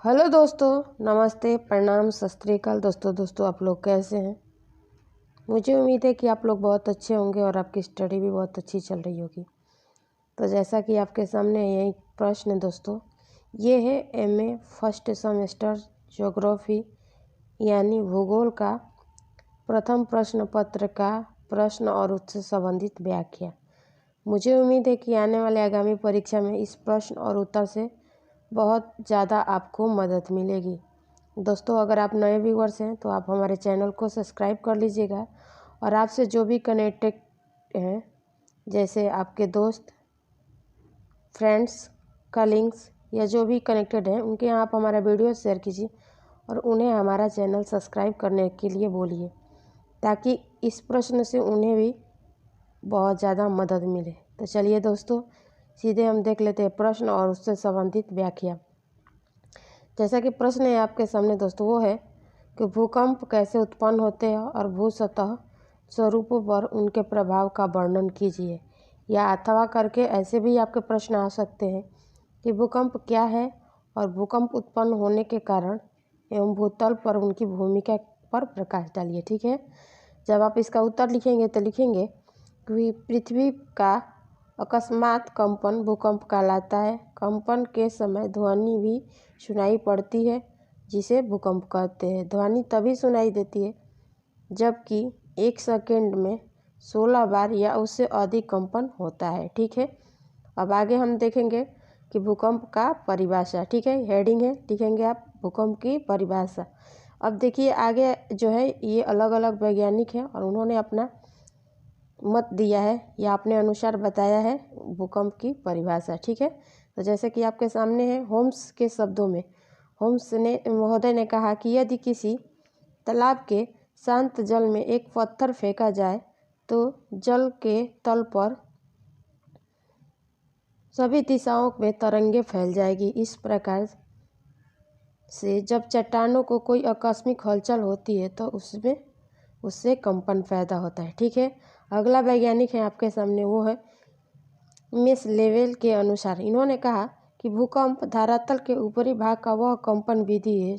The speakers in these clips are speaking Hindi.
हेलो दोस्तों, नमस्ते, प्रणाम, सत श्री अकाल। दोस्तों आप लोग कैसे हैं। मुझे उम्मीद है कि आप लोग बहुत अच्छे होंगे और आपकी स्टडी भी बहुत अच्छी चल रही होगी। तो जैसा कि आपके सामने यही प्रश्न है दोस्तों, ये है एमए फर्स्ट सेमेस्टर ज्योग्राफी यानी भूगोल का प्रथम प्रश्न पत्र का प्रश्न और उससे संबंधित व्याख्या। मुझे उम्मीद है कि आने वाले आगामी परीक्षा में इस प्रश्न और उत्तर से बहुत ज़्यादा आपको मदद मिलेगी। दोस्तों, अगर आप नए व्यूअर्स हैं तो आप हमारे चैनल को सब्सक्राइब कर लीजिएगा और आपसे जो भी कनेक्टेड हैं, जैसे आपके दोस्त, फ्रेंड्स, कलीग्स या जो भी कनेक्टेड हैं, उनके यहाँ आप हमारा वीडियो शेयर कीजिए और उन्हें हमारा चैनल सब्सक्राइब करने के लिए बोलिए, ताकि इस प्रश्न से उन्हें भी बहुत ज़्यादा मदद मिले। तो चलिए दोस्तों, सीधे हम देख लेते हैं प्रश्न और उससे संबंधित व्याख्या। जैसा कि प्रश्न है आपके सामने दोस्तों, वो है कि भूकंप कैसे उत्पन्न होते हैं और भूसतह स्वरूपों पर उनके प्रभाव का वर्णन कीजिए। या अथवा करके ऐसे भी आपके प्रश्न आ सकते हैं कि भूकंप क्या है और भूकंप उत्पन्न होने के कारण एवं भूतल पर उनकी भूमिका पर प्रकाश डालिए। ठीक है, जब आप इसका उत्तर लिखेंगे तो लिखेंगे कि पृथ्वी का अकस्मात कंपन भूकंप कहलाता है। कंपन के समय ध्वनि भी सुनाई पड़ती है, जिसे भूकंप कहते हैं। ध्वनि तभी सुनाई देती है जबकि 1 सेकंड में 16 बार या उससे अधिक कंपन होता है। ठीक है, अब आगे हम देखेंगे कि भूकंप का परिभाषा। ठीक है, हेडिंग है, लिखेंगे आप भूकंप की परिभाषा। अब देखिए आगे जो है ये अलग अलग वैज्ञानिक हैं और उन्होंने अपना मत दिया है या अपने अनुसार बताया है भूकंप की परिभाषा। ठीक है, तो जैसे कि आपके सामने है, होम्स के शब्दों में होम्स ने महोदय ने कहा कि यदि किसी तालाब के शांत जल में एक पत्थर फेंका जाए तो जल के तल पर सभी दिशाओं में तरंगे फैल जाएगी। इस प्रकार से जब चट्टानों को कोई आकस्मिक हलचल होती है तो उससे कंपन पैदा होता है। ठीक है, अगला वैज्ञानिक है आपके सामने, वो है मिस लेवेल के अनुसार इन्होंने कहा कि भूकंप धरातल के ऊपरी भाग का वह कंपन विधि है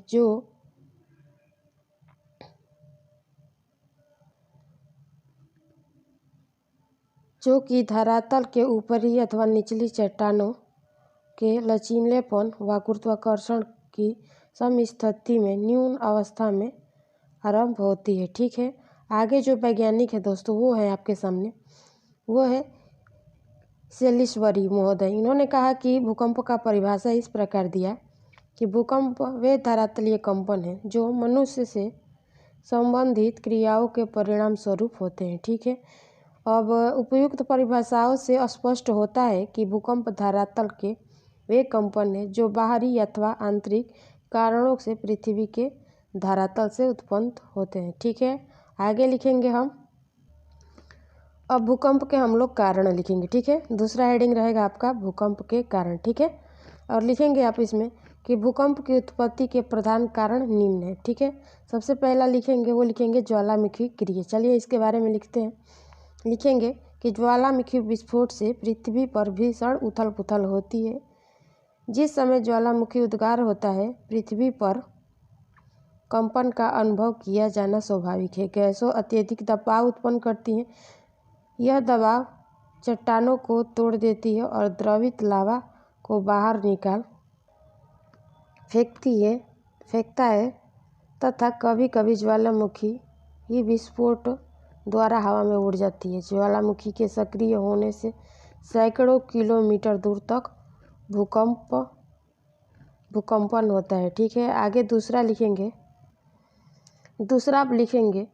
जो कि धरातल के ऊपरी अथवा निचली चट्टानों के लचीलेपन व गुरुत्वाकर्षण की समस्थिति में न्यून अवस्था में आरंभ होती है। ठीक है, आगे जो वैज्ञानिक है दोस्तों, वो है आपके सामने, वो है सेलिसबरी महोदय। इन्होंने कहा कि भूकंप का परिभाषा इस प्रकार दिया कि भूकंप वे धरातलीय कंपन हैं जो मनुष्य से संबंधित क्रियाओं के परिणाम स्वरूप होते हैं। ठीक है, अब उपयुक्त परिभाषाओं से स्पष्ट होता है कि भूकंप धरातल के वे कंपन हैं जो बाहरी अथवा आंतरिक कारणों से पृथ्वी के धरातल से उत्पन्न होते हैं। ठीक है, आगे लिखेंगे हम, अब भूकंप के हम लोग कारण लिखेंगे। ठीक है, दूसरा हेडिंग रहेगा आपका भूकंप के कारण। ठीक है, और लिखेंगे आप इसमें कि भूकंप की उत्पत्ति के प्रधान कारण निम्न है। ठीक है, सबसे पहला लिखेंगे, वो लिखेंगे ज्वालामुखी क्रिया। चलिए इसके बारे में लिखते हैं। लिखेंगे कि ज्वालामुखी विस्फोट से पृथ्वी पर भीषण उथल पुथल होती है। जिस समय ज्वालामुखी उद्गार होता है, पृथ्वी पर कंपन का अनुभव किया जाना स्वाभाविक है। गैसों अत्यधिक दबाव उत्पन्न करती हैं। यह दबाव चट्टानों को तोड़ देती है और द्रवित लावा को बाहर निकाल फेंकता है तथा कभी कभी ज्वालामुखी ही विस्फोट द्वारा हवा में उड़ जाती है। ज्वालामुखी के सक्रिय होने से सैकड़ों किलोमीटर दूर तक भूकंपन होता है। ठीक है, आगे दूसरा आप लिखेंगे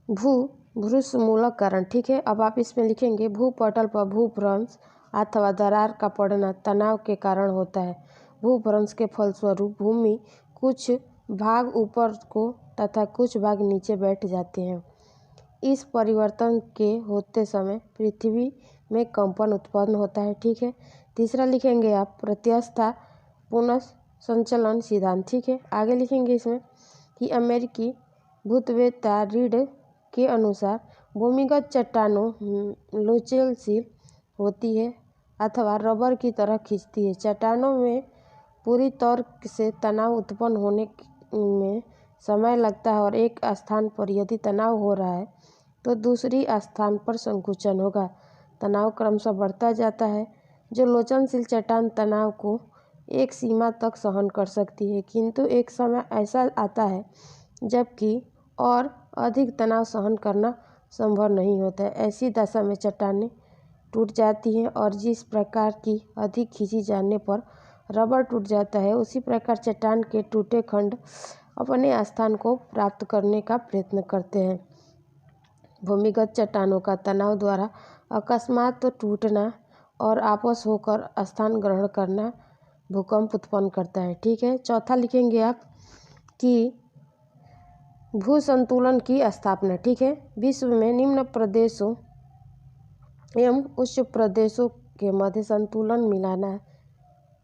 भूभृंशमूलक कारण। ठीक है, अब आप इसमें लिखेंगे भूपटल पर भूभ्रंश अथवा दरार का पड़ना तनाव के कारण होता है। भूभ्रंश के फलस्वरूप भूमि कुछ भाग ऊपर को तथा कुछ भाग नीचे बैठ जाते हैं। इस परिवर्तन के होते समय पृथ्वी में कंपन उत्पन्न होता है। ठीक है, तीसरा लिखेंगे आप प्रत्यास्था पुनः संचलन सिद्धांत। ठीक है, आगे लिखेंगे इसमें कि अमेरिकी भूतवेत्ता रीड के अनुसार भूमिगत चट्टानों लोचदार होती है अथवा रबर की तरह खिंचती है। चट्टानों में पूरी तौर से तनाव उत्पन्न होने में समय लगता है और एक स्थान पर यदि तनाव हो रहा है तो दूसरी स्थान पर संकुचन होगा। तनाव क्रमशः बढ़ता जाता है। जो लोचनशील चट्टान तनाव को एक सीमा तक सहन कर सकती है, किंतु एक समय ऐसा आता है जबकि और अधिक तनाव सहन करना संभव नहीं होता है। ऐसी दशा में चट्टानें टूट जाती हैं और जिस प्रकार की अधिक खींची जाने पर रबर टूट जाता है, उसी प्रकार चट्टान के टूटे खंड अपने स्थान को प्राप्त करने का प्रयत्न करते हैं। भूमिगत चट्टानों का तनाव द्वारा अकस्मात टूटना और आपस होकर स्थान ग्रहण करना भूकंप उत्पन्न करता है। ठीक है, चौथा लिखेंगे आप कि भू संतुलन की स्थापना। ठीक है, विश्व में निम्न प्रदेशों एवं उच्च प्रदेशों के मध्य संतुलन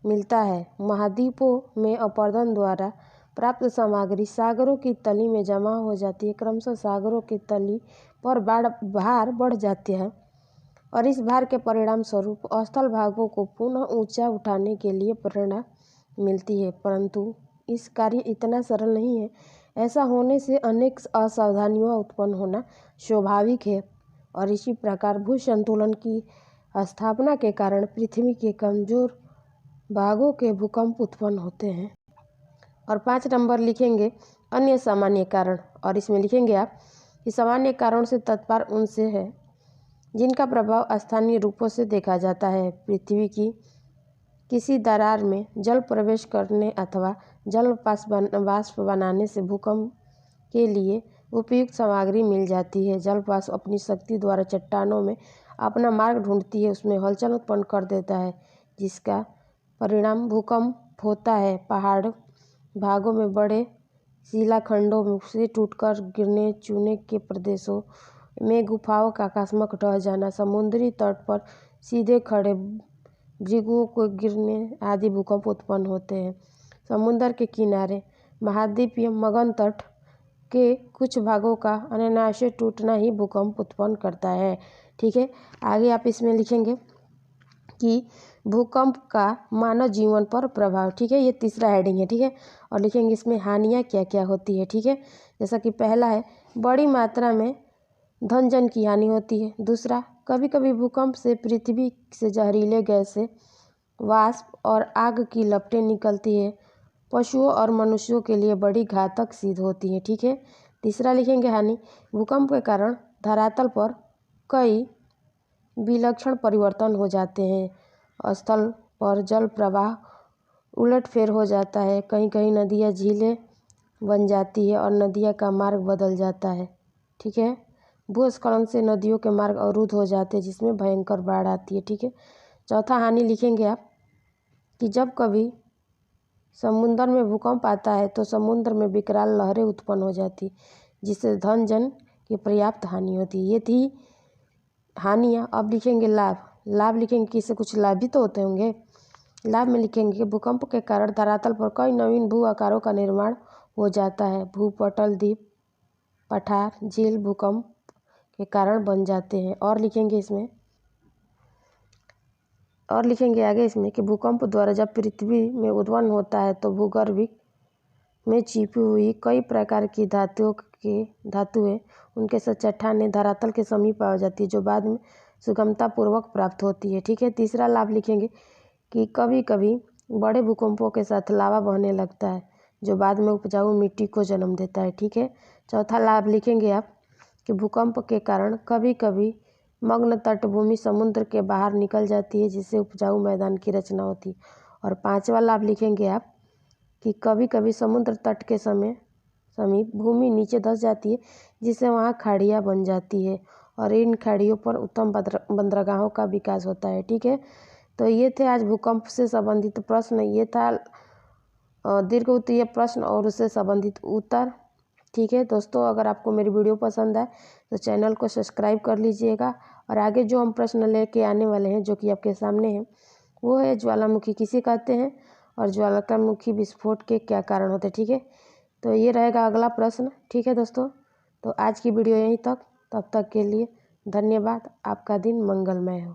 मिलता है। महाद्वीपों में अपरदन द्वारा प्राप्त सामग्री सागरों की तली में जमा हो जाती है। क्रमशः सागरों की तली पर भार बढ़ जाते हैं और इस भार के परिणाम स्वरूप स्थल भागों को पुनः ऊंचा उठाने के लिए प्रेरणा मिलती है, परंतु इस कार्य इतना सरल नहीं है। ऐसा होने से अनेक असावधानियां उत्पन्न होना स्वाभाविक है और इसी प्रकार भू संतुलन की स्थापना के कारण पृथ्वी के कमजोर भागों के भूकंप उत्पन्न होते हैं। और 5 नंबर लिखेंगे अन्य सामान्य कारण, और इसमें लिखेंगे आप कि सामान्य कारण से तात्पर्य उनसे है जिनका प्रभाव स्थानीय रूपों से देखा जाता है। पृथ्वी की किसी दरार में जल प्रवेश करने अथवा जल वाष्प बनाने से भूकंप के लिए उपयुक्त सामग्री मिल जाती है। जल वाष्प अपनी शक्ति द्वारा चट्टानों में अपना मार्ग ढूंढती है, उसमें हलचल उत्पन्न कर देता है, जिसका परिणाम भूकंप होता है। पहाड़ भागों में बड़े शिलाखंडों से टूटकर गिरने, चूने के प्रदेशों में गुफाओं का आकस्मिक ढह जाना, समुद्री तट पर सीधे खड़े भृगुओं को गिरने आदि भूकंप उत्पन्न होते हैं। समुद्र के किनारे, महाद्वीप या मगन तट के कुछ भागों का अनायास टूटना ही भूकंप उत्पन्न करता है। ठीक है, आगे आप इसमें लिखेंगे कि भूकंप का मानव जीवन पर प्रभाव। ठीक है, ये तीसरा हेडिंग है। ठीक है, और लिखेंगे इसमें हानियाँ क्या क्या होती है। ठीक है, जैसा कि पहला है बड़ी मात्रा में धन जन की हानि होती है। दूसरा, कभी कभी भूकंप से पृथ्वी से जहरीले गैसें, वाष्प और आग की लपटें निकलती है, पशुओं और मनुष्यों के लिए बड़ी घातक सिद्ध होती है। ठीक है, तीसरा लिखेंगे हानि, भूकंप के कारण धरातल पर कई विलक्षण परिवर्तन हो जाते हैं। स्थल पर जल प्रवाह उलटफेर हो जाता है, कहीं कहीं नदियाँ झीलें बन जाती है और नदियाँ का मार्ग बदल जाता है। ठीक है, भूस्खलन से नदियों के मार्ग अवरुद्ध हो जाते हैं, जिसमें भयंकर बाढ़ आती है। ठीक है, चौथा हानि लिखेंगे आप कि जब कभी समुद्र में भूकंप आता है तो समुद्र में विकराल लहरें उत्पन्न हो जाती, जिससे धन जन की पर्याप्त हानि होती है। ये थी हानियाँ। अब लिखेंगे लाभ। लाभ लिखेंगे कि इससे कुछ लाभ भी तो होते होंगे। लाभ में लिखेंगे कि भूकंप के कारण धरातल पर कई नवीन भू आकारों का निर्माण हो जाता है। भूपटल, द्वीप, पठार, झील भूकंप के कारण बन जाते हैं। और लिखेंगे आगे इसमें कि भूकंप द्वारा जब पृथ्वी में उद्वहन होता है तो भूगर्भ में छिपी हुई कई प्रकार की धातुएं उनके साथ चट्टानें धरातल के समीप आ जाती है, जो बाद में सुगमतापूर्वक प्राप्त होती है। ठीक है, तीसरा लाभ लिखेंगे कि कभी कभी बड़े भूकंपों के साथ लावा बहने लगता है, जो बाद में उपजाऊ मिट्टी को जन्म देता है। ठीक है, चौथा लाभ लिखेंगे आप कि भूकंप के कारण कभी कभी मग्न तटभूमि समुद्र के बाहर निकल जाती है, जिससे उपजाऊ मैदान की रचना होती है। और पांचवा लाभ लिखेंगे आप कि कभी कभी समुद्र तट के समीप भूमि नीचे धंस जाती है, जिससे वहाँ खाड़ियाँ बन जाती है और इन खाड़ियों पर उत्तम बंदरगाहों का विकास होता है। ठीक है, तो ये थे आज भूकंप से संबंधित प्रश्न। ये था दीर्घ उत्तरीय प्रश्न और उससे संबंधित उत्तर। ठीक है दोस्तों, अगर आपको मेरी वीडियो पसंद आए तो चैनल को सब्सक्राइब कर लीजिएगा। और आगे जो हम प्रश्न लेके आने वाले हैं, जो कि आपके सामने हैं, वो है ज्वालामुखी किसे कहते हैं और ज्वालामुखी विस्फोट के क्या कारण होते हैं। ठीक है, तो ये रहेगा अगला प्रश्न। ठीक है दोस्तों, तो आज की वीडियो यहीं तक। तब तक के लिए धन्यवाद। आपका दिन मंगलमय हो।